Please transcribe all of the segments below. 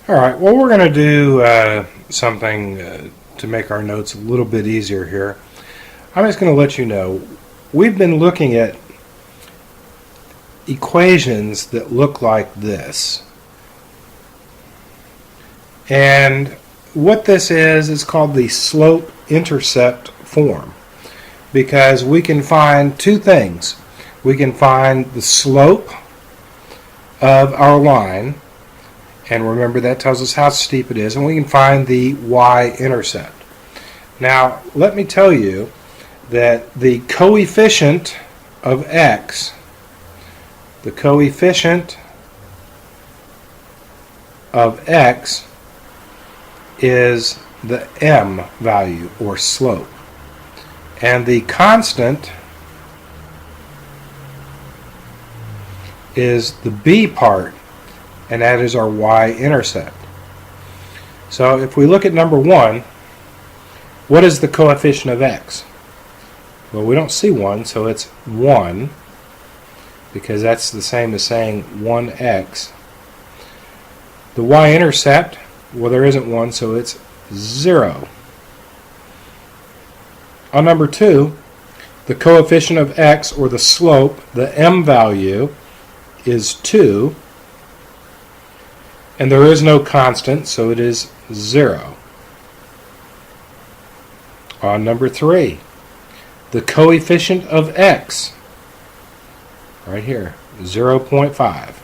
All right, well, we're going to do something to make our notes a little bit easier here. I'm just going to let you know, we've been looking at equations that look like this. And what this is called the slope-intercept form, because we can find two things. We can find the slope of our line, and remember that tells us how steep it is, and we can find the y-intercept. Now, let me tell you that the coefficient of x, is the m value, or slope. And the constant is the b part, and that is our y-intercept. So if we look at number 1, what is the coefficient of x? Well, we don't see 1, so it's 1, because that's the same as saying 1x. The y-intercept, well, there isn't 1, so it's 0. On number 2, the coefficient of x, or the slope, the m value, is 2. And there is no constant, so it is 0. On number 3, the coefficient of x, right here, 0.5.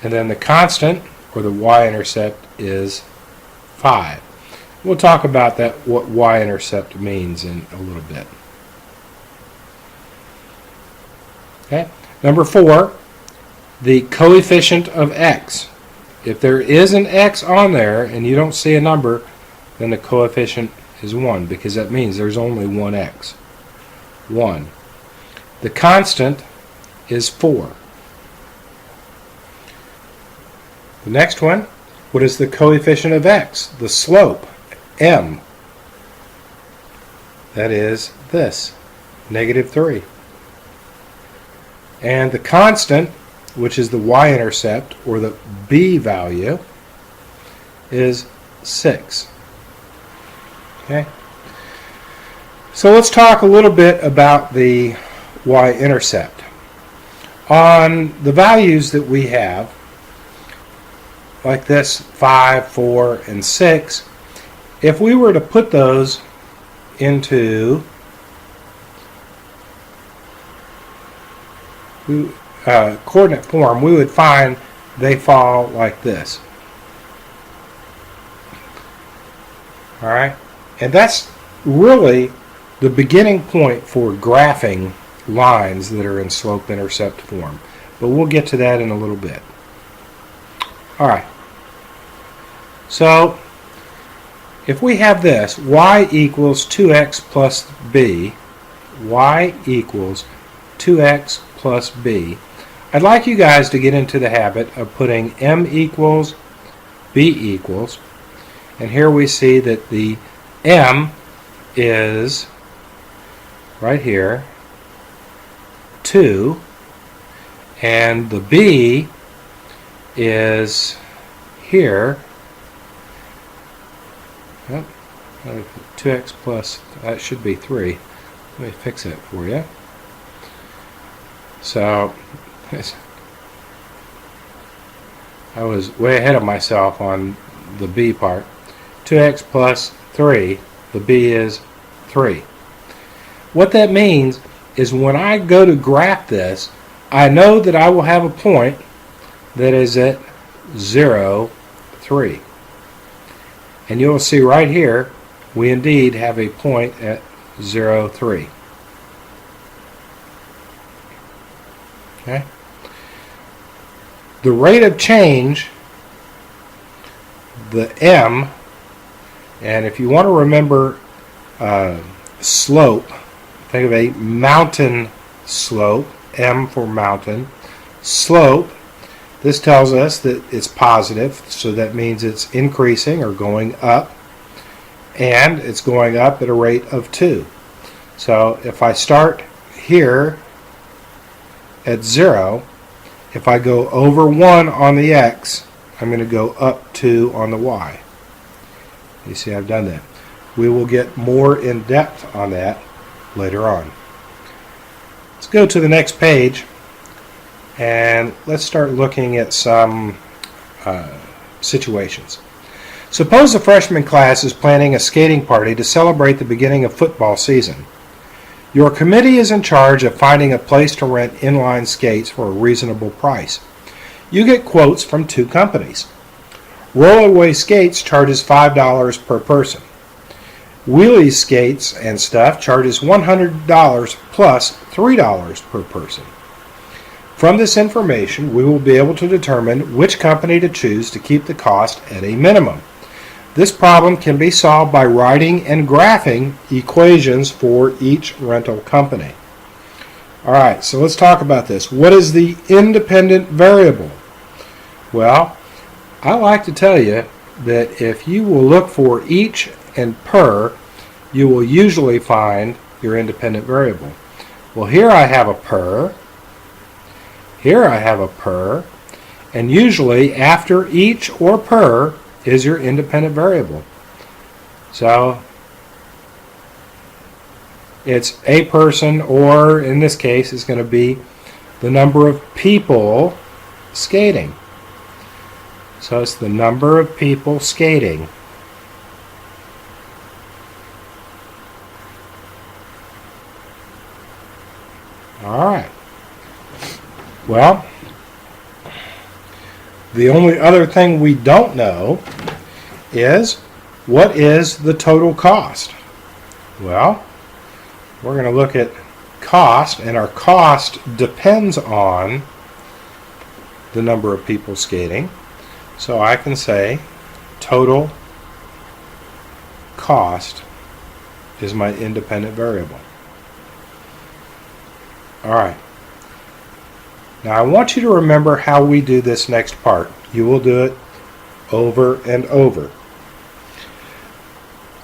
And then the constant, or the y-intercept, is 5. We'll talk about that, what y-intercept means, in a little bit. Okay. Number 4, the coefficient of x. If there is an x on there and you don't see a number, then the coefficient is 1, because that means there's only one x. 1. The constant is 4. The next one, what is the coefficient of x? The slope, m. That is this, -3. And the constant, which is the y-intercept, or the b value, is 6. Okay? So let's talk a little bit about the y-intercept. On the values that we have, like this, 5, 4, and 6, if we were to put those into coordinate form, we would find they fall like this. Alright? And that's really the beginning point for graphing lines that are in slope-intercept form. But we'll get to that in a little bit. Alright. So, if we have this, y equals 2x plus b, y equals 2x plus b, I'd like you guys to get into the habit of putting m equals, b equals, and here we see that the m is right here, 2, and the b is here, 2x plus, that should be 3. Let me fix it for you. So, I was way ahead of myself on the b part. 2x plus 3, the b is 3. What that means is when I go to graph this, I know that I will have a point that is at 0, 3. And you'll see right here, we indeed have a point at 0, 3. Okay? The rate of change, the m, and if you want to remember slope, think of a mountain slope, m for mountain, slope, this tells us that it's positive, so that means it's increasing or going up, and it's going up at a rate of 2. So if I start here at 0, if I go over 1 on the x, I'm going to go up 2 on the y. You see I've done that. We will get more in depth on that later on. Let's go to the next page and let's start looking at some situations. Suppose the freshman class is planning a skating party to celebrate the beginning of football season. Your committee is in charge of finding a place to rent inline skates for a reasonable price. You get quotes from 2 companies. Rollaway Skates charges $5 per person. Wheelie Skates and Stuff charges $100 plus $3 per person. From this information, we will be able to determine which company to choose to keep the cost at a minimum. This problem can be solved by writing and graphing equations for each rental company. Alright, so let's talk about this. What is the independent variable? Well, I like to tell you that if you will look for each and per, you will usually find your independent variable. Well, here I have a per, here I have a per, and usually after each or per is your independent variable. So it's a person, or in this case it's going to be the number of people skating. So it's the number of people skating. Alright. Well, the only other thing we don't know is, what is the total cost? Well, we're going to look at cost, and our cost depends on the number of people skating. So I can say total cost is my independent variable. Alright. Now I want you to remember how we do this next part. You will do it over and over.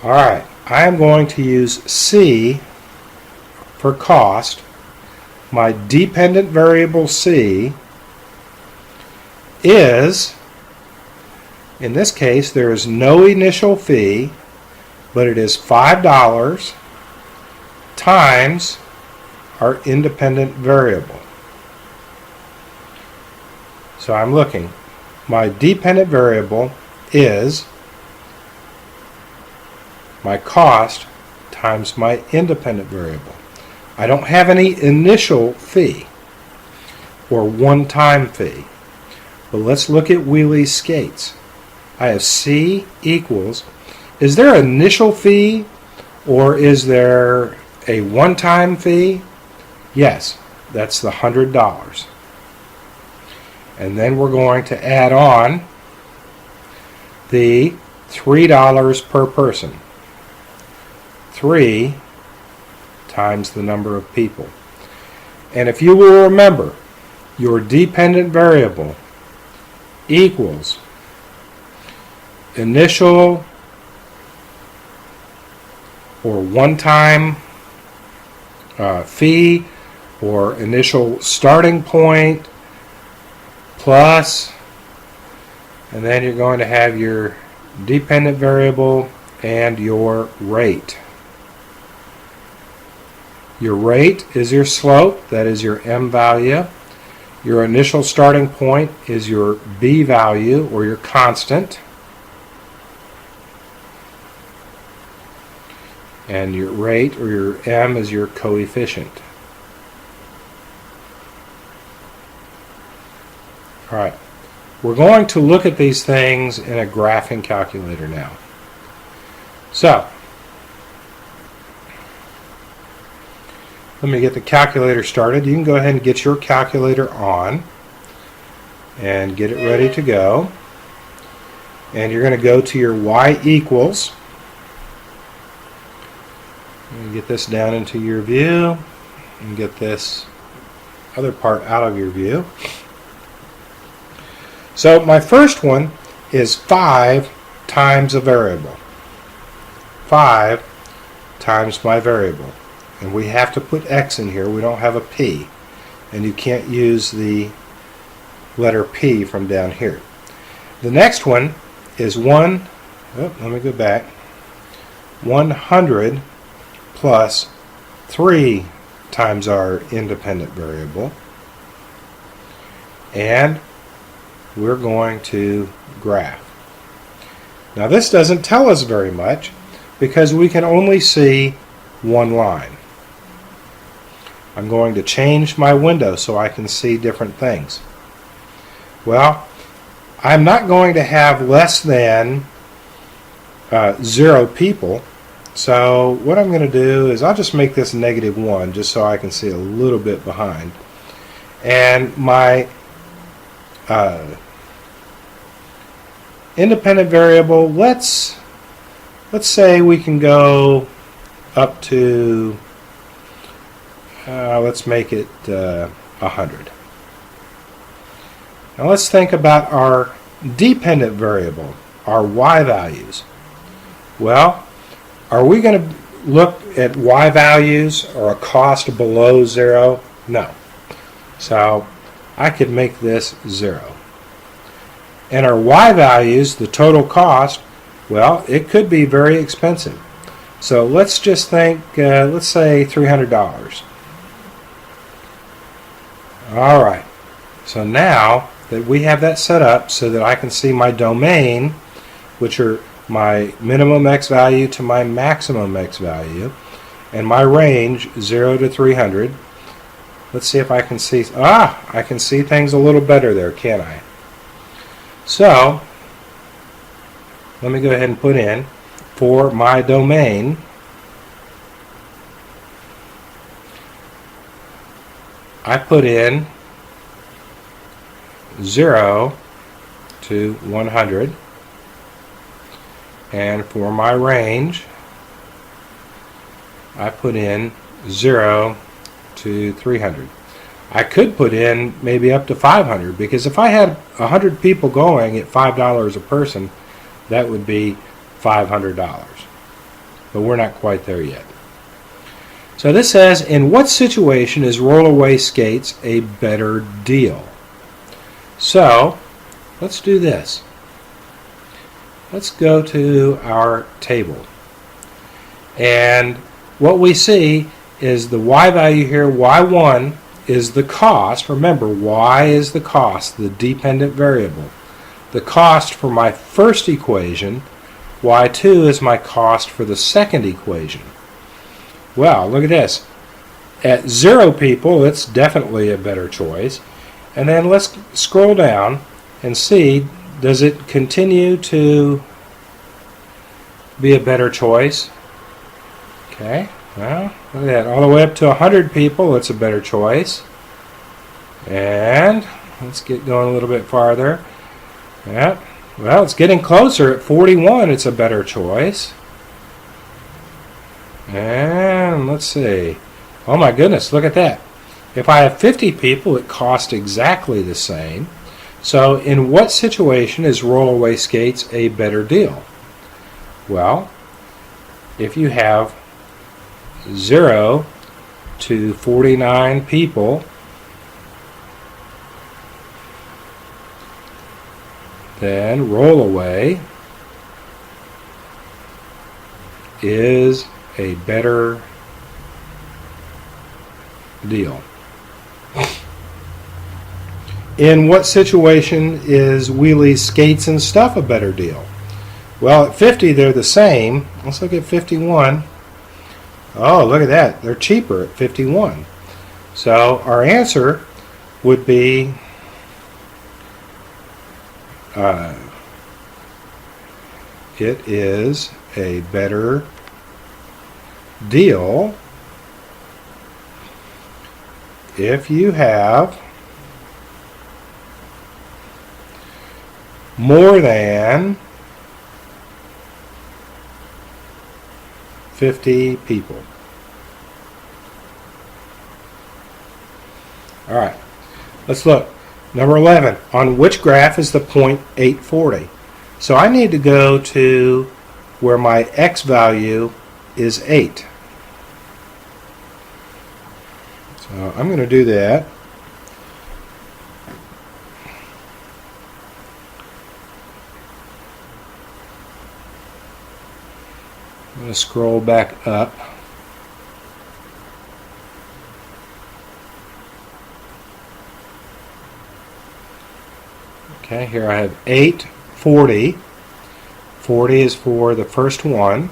Alright, I am going to use C for cost. My dependent variable C is, in this case, there is no initial fee, but it is $5 times our independent variable. So I'm looking. My dependent variable is my cost times my independent variable. I don't have any initial fee or one-time fee. But let's look at Wheelie Skates. I have C equals, is there an initial fee or is there a one-time fee? Yes, that's the $100. And then we're going to add on the $3 per person. 3 times the number of people. And if you will remember, your dependent variable equals initial or one-time fee or initial starting point plus, and then you're going to have your dependent variable and your rate. Your rate is your slope, that is your M value. Your initial starting point is your B value, or your constant. And your rate, or your M, is your coefficient. Alright, we're going to look at these things in a graphing calculator now. So, let me get the calculator started. You can go ahead and get your calculator on and get it ready to go. And you're going to go to your y equals. And get this down into your view and get this other part out of your view. So my first one is 5 times a variable. 5 times my variable. And we have to put x in here. We don't have a p. And you can't use the letter P from down here. The next one is let me go back. 100 plus 3 times our independent variable. And we're going to graph. Now this doesn't tell us very much because we can only see one line. I'm going to change my window so I can see different things. Well, I'm not going to have less than 0 people. So what I'm going to do is I'll just make this -1 just so I can see a little bit behind. And my independent variable, let's say we can go up to let's make it 100. Now let's think about our dependent variable, our y values. Well, are we going to look at y values or a cost below 0? No. So I could make this 0. And our y values, the total cost, well, it could be very expensive. So let's just think, let's say $300. All right. So now that we have that set up so that I can see my domain, which are my minimum x value to my maximum x value, and my range 0 to 300. Let's see if I can see, I can see things a little better there, can't I? So, let me go ahead and put in, for my domain, I put in 0 to 100. And for my range, I put in 0 to 300. I could put in maybe up to 500 because if I had 100 people going at $5 a person, that would be $500. But we're not quite there yet. So this says, in what situation is rollaway skates a better deal? So let's do this. Let's go to our table. And what we see is the y value here, y1, is the cost. Remember, y is the cost, the dependent variable. The cost for my first equation, y2 is my cost for the second equation. Well, look at this. At 0 people, it's definitely a better choice. And then let's scroll down and see, does it continue to be a better choice? Okay, well, look at that. All the way up to 100 people, it's a better choice. And let's get going a little bit farther. Yeah, well, it's getting closer. At 41, it's a better choice. And let's see. Oh my goodness, look at that. If I have 50 people, it costs exactly the same. So in what situation is rollaway skates a better deal? Well, if you have 0 to 49 people, then rollaway is a better deal. In what situation is wheelies, skates, and stuff a better deal? Well, at 50, they're the same. Let's look at 51. Oh, look at that. They're cheaper at 51. So our answer would be it is a better deal if you have more than 50 people. All right, let's look. Number 11, on which graph is the point 840? So I need to go to where my x value is 8. So I'm going to do that. I'm going to scroll back up. Okay, here I have 840. 40 is for the first one.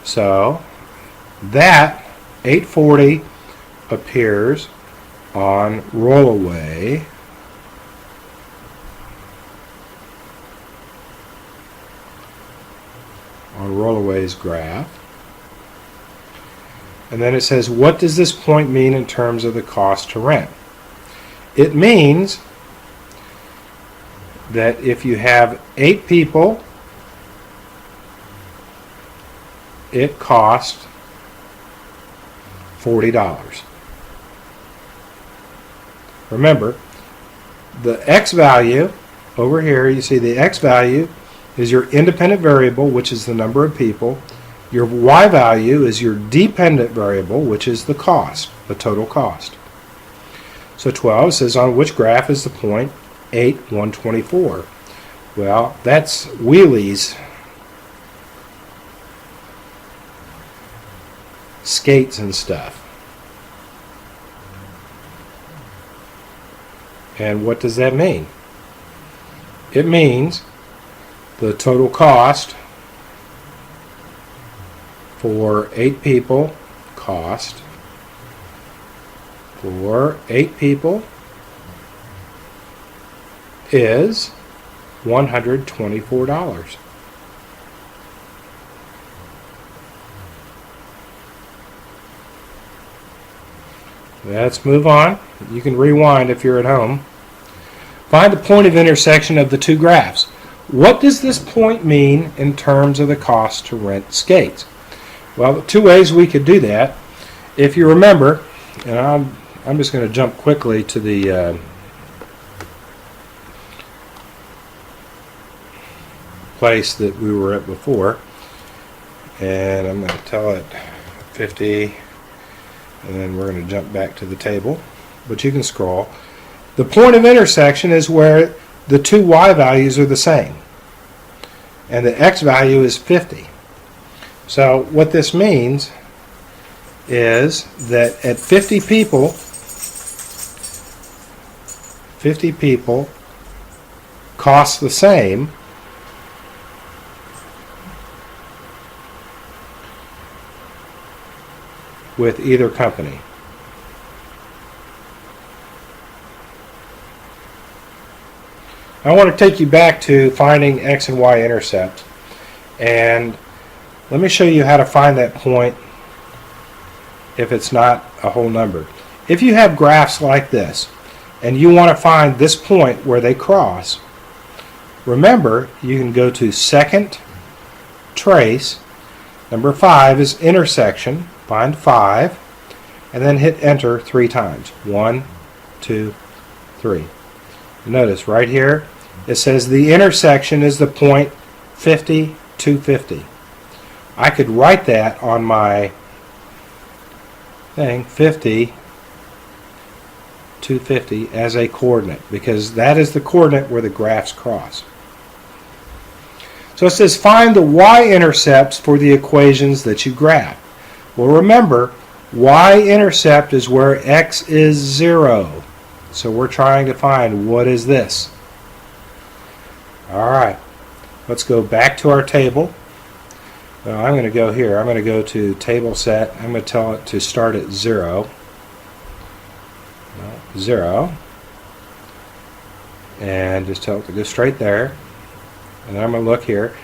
So that 840 appears on Rollaway. On Rollaway's graph. And then it says, what does this point mean in terms of the cost to rent? It means that if you have 8 people, it costs $40. Remember, the X value over here, you see the X value is your independent variable, which is the number of people. Your Y value is your dependent variable, which is the cost, the total cost. So 12 says, on which graph is the point 8, 124? Well, that's Wheelie's skates and stuff. And what does that mean? It means the total cost for 8 people, cost for 8 people is $124. Let's move on. You can rewind if you're at home. Find the point of intersection of the two graphs. What does this point mean in terms of the cost to rent skates? Well, 2 ways we could do that. If you remember, and I'm just going to jump quickly to the place that we were at before, and I'm going to tell it 50, and then we're going to jump back to the table, but you can scroll. The point of intersection is where the two Y values are the same, and the X value is 50. So what this means is that at 50 people costs the same with either company. I want to take you back to finding X and Y intercepts, and let me show you how to find that point if it's not a whole number. If you have graphs like this and you want to find this point where they cross, remember you can go to second trace. Number 5 is intersection. Find 5 and then hit enter 3 times. 1, 2, 3. Notice right here it says the intersection is the point 50, 250. I could write that on my thing, 50, 250, as a coordinate, because that is the coordinate where the graphs cross. So it says find the y-intercepts for the equations that you graph. Well, remember, y-intercept is where x is 0. So we're trying to find what is this. Alright, let's go back to our table. Well, I'm going to go here. I'm going to go to table set. I'm going to tell it to start at 0. 0. And just tell it to go straight there. And I'm going to look here.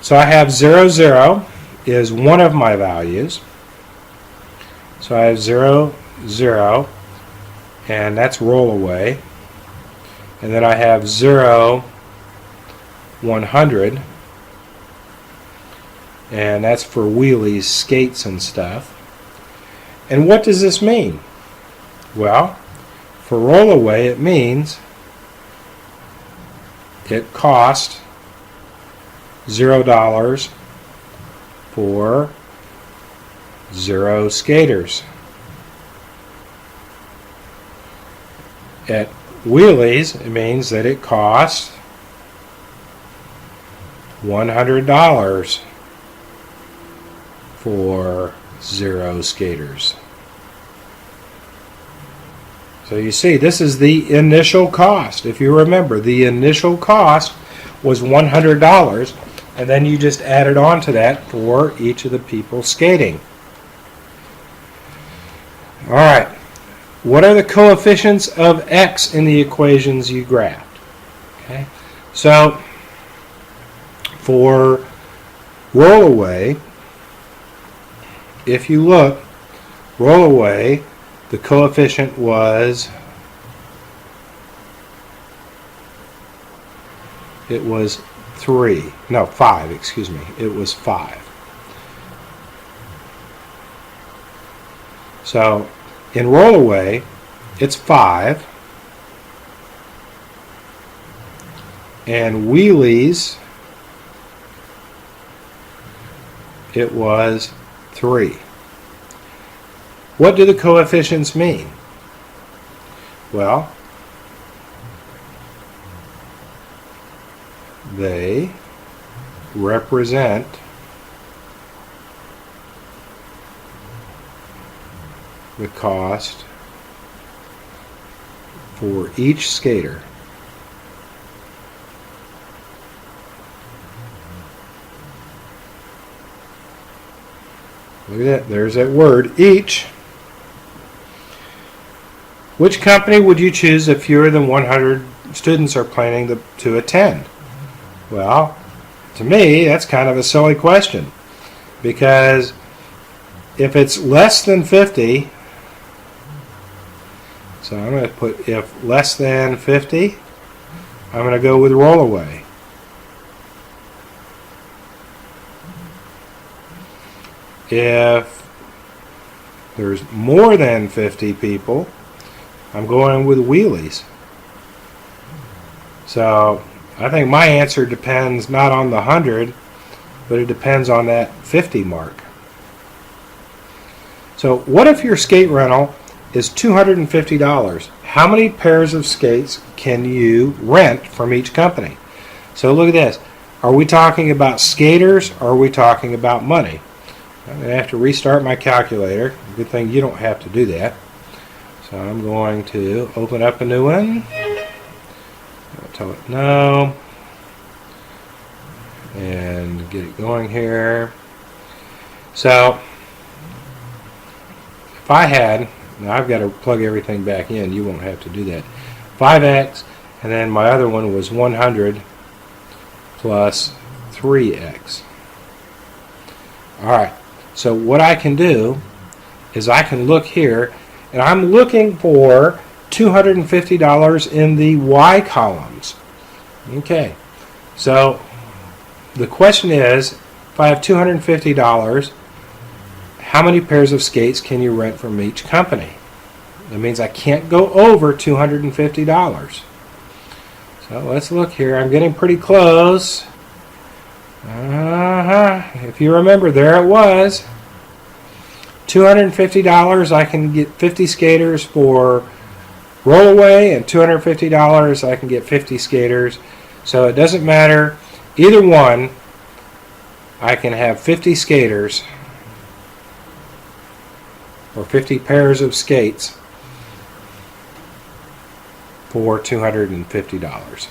So I have 0, 0 is one of my values. So I have 0, 0, and that's Rollaway. And then I have 0, 100, and that's for Wheelie's skates and stuff. And what does this mean? Well, for Rollaway it means it cost $0 for 0 skaters. At Wheelie's it means that it costs $100 for 0 skaters. So you see, this is the initial cost. If you remember, the initial cost was $100, and then you just added on to that for each of the people skating. All right, what are the coefficients of x in the equations you graphed? Okay, so for rollaway, if you look, rollaway, the coefficient was, it was 3, no, 5, excuse me, it was 5. So in rollaway, it's 5, and wheelies, it was 3. What do the coefficients mean? Well, they represent the cost for each skater. Look at that, there's that word, each. Which company would you choose if fewer than 100 students are planning to attend? Well, to me, that's kind of a silly question, because if it's less than 50, so I'm going to put if less than 50, I'm going to go with rollaway. If there's more than 50 people, I'm going with wheelies. So I think my answer depends not on the 100, but it depends on that 50 mark. So what if your skate rental is $250? How many pairs of skates can you rent from each company? So look at this. Are we talking about skaters, or are we talking about money? I'm going to have to restart my calculator. Good thing you don't have to do that. So I'm going to open up a new one. I'll tell it no. And get it going here. So if I had, now I've got to plug everything back in. You won't have to do that. 5x, and then my other one was 100 plus 3x. All right. So what I can do is I can look here, and I'm looking for $250 in the Y columns. Okay, so the question is, if I have $250, how many pairs of skates can you rent from each company? That means I can't go over $250. So let's look here. I'm getting pretty close. If you remember, there it was. $250, I can get 50 skaters for rollaway, and $250 I can get 50 skaters. So it doesn't matter. Either one, I can have 50 skaters or 50 pairs of skates for $250.